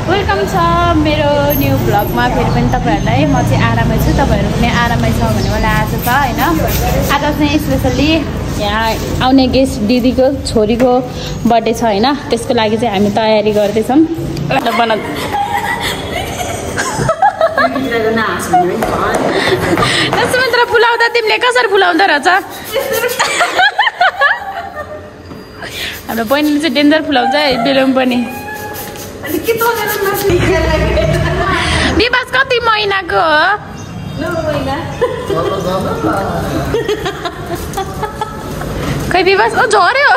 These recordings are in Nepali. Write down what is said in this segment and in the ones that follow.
वेलकम छ मेरो न्यू ब्लगमा फेरि पनि तपाईहरुलाई। म चाहिँ आरामै छु, तपाईहरु पनि आरामै छ भन्ने मलाई आशा छ हैन। आज चाहिँ स्पेशली यहाँ आउने गेस्ट दिदीको छोरीको बर्थडे छ हैन, त्यसको लागि चाहिँ हामी तयारी गर्दै छौं। सुमन्त्र फुलाउँदा तिमीले कसरी फुलाउँदा रहेछ? हाम्रो बहिनीले चाहिँ डेन्जर फुलाउँछ है बेलुन पनि। विवास कति महिनाको हो? 9 महिना। खै विवास झर्यो।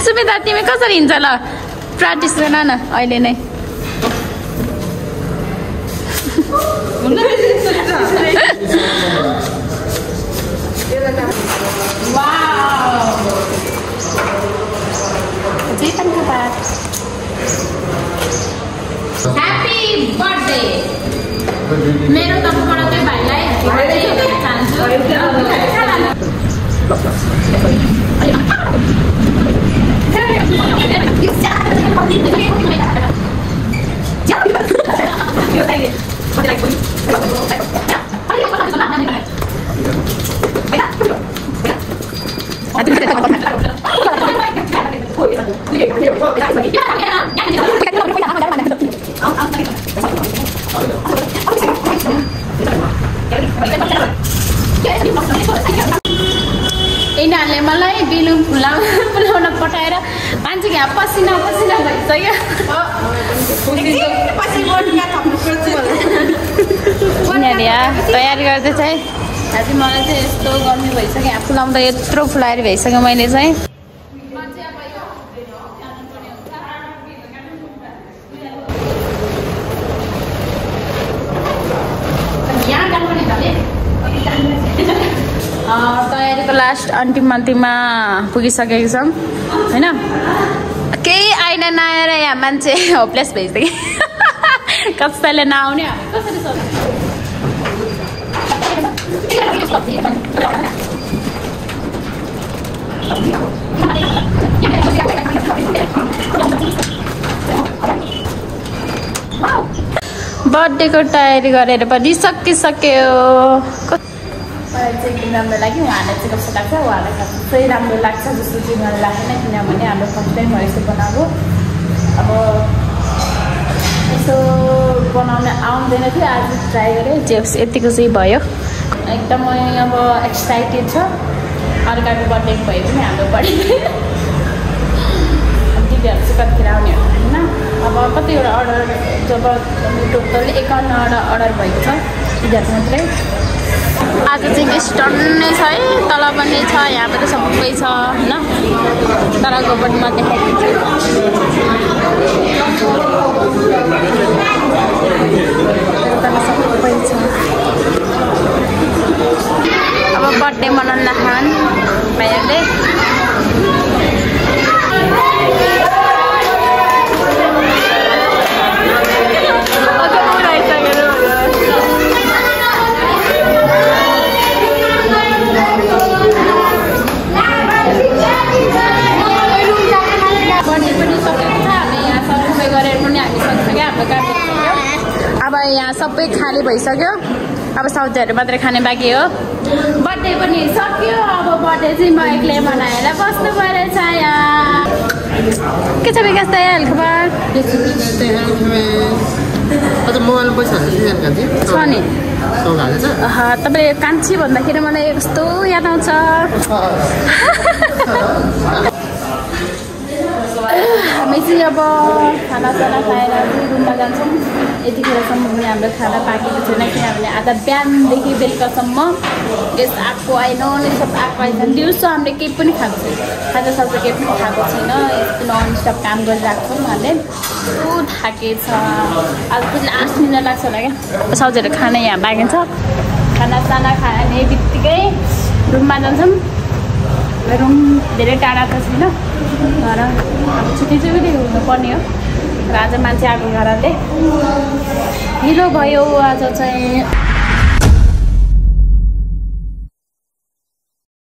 सुमिता तिमी कसरी हिँड्छ ल? प्र्याक्टिस गर्न न अहिले नै। ह्यापी बर्थडे मेरो तर्फबाट चाहिँ भाइलाई ह्यापी बर्थडे चाहन्छु। यिनीहरूले मलाई बेलुन फुलाउन पठाएर मान्छे यहाँ पसिना भइसक्यो। यिनीहरूले यहाँ तयारी गर्दैछ है। आज मलाई चाहिँ यस्तो गर्मी भइसक्यो, यहाँ फुलाउँदा यत्रो फुलाएर भइसक्यो मैले चाहिँ। तयारीको लास्ट अन्तिममा पुगिसकेको छौँ होइन। केही आएन नआएर यहाँ मान्छे होपलेस भइसक्यो। कसैले नआउने कसरी बर्थडेको तयारी गरेर पनि सकिसक्यो। एकदम राम्रो लाग्यो। उहाँलाई चाहिँ कस्तो लाग्छ? उहाँलाई चाहिँ राम्रो लाग्छ जस्तो चाहिँ मलाई लागेन, किनभने हाम्रो फर्स्ट टाइम हो यस्तो बनाएको। अब यसो बनाउन आउँदैन थियो, आज ट्राई गरेँ। जे यतिको चाहिँ भयो। एकदमै अब एक्साइटेड छ। अर्काको बर्थडे भयो पनि हाम्रो बर्थडे दिदीहरू चाहिँ कतिखेर आउने हो होइन। अब कतिवटा अर्डर जब टोटल 51वटा अर्डर भएको छ दिदीहरू मात्रै। आज चाहिँ गेस्ट टन्नै छ है, तल पनि छ, यहाँ पनि सबै छ होइन। तलको पनि म देखाइदिन्छु। तल सबै छ। अब बर्थडे मनाउन खान भाइहरूले। अब यहाँ सबै खाली भइसक्यो। अब सब्जीहरू मात्रै खाने बाँकी हो। बर्थडे पनि सक्यो। अब बर्थडे चाहिँ म एक्लै मनाएर बस्नु परेछ यहाँ। के छ विकास दाइ हालखबर? छ नि। तपाईँले कान्छी भन्दाखेरि मलाई कस्तो याद आउँछ। हामी चाहिँ अब खानासाना खाएर रुममा जान्छौँ। यतिखेरसम्म पनि हाम्रो खाना पाकेको छैन, किनभने आज बिहानदेखि बेलुकासम्म गेस्ट आएको आएन, सब आएको आएन। दिउँसो हामीले केही पनि खाएको छैन, खाजासाजा केही पनि खाएको छैन। यस्तो नन स्टप काम गरिरहेको छौँ। उहाँले कस्तो थाकेछ। आज पनि लास्ट मिनट लाग्छ होला क्या। सब्जीहरू खाना यहाँ बाँकी छ। खानासाना खाने बित्तिकै रुममा जान्छौँ। रुम धेरै टाढा त छैन, तर छुट्टी चाहिँ हुनुपर्ने हो। र आज मान्छे आएको कारणले ढिलो भयो आज चाहिँ।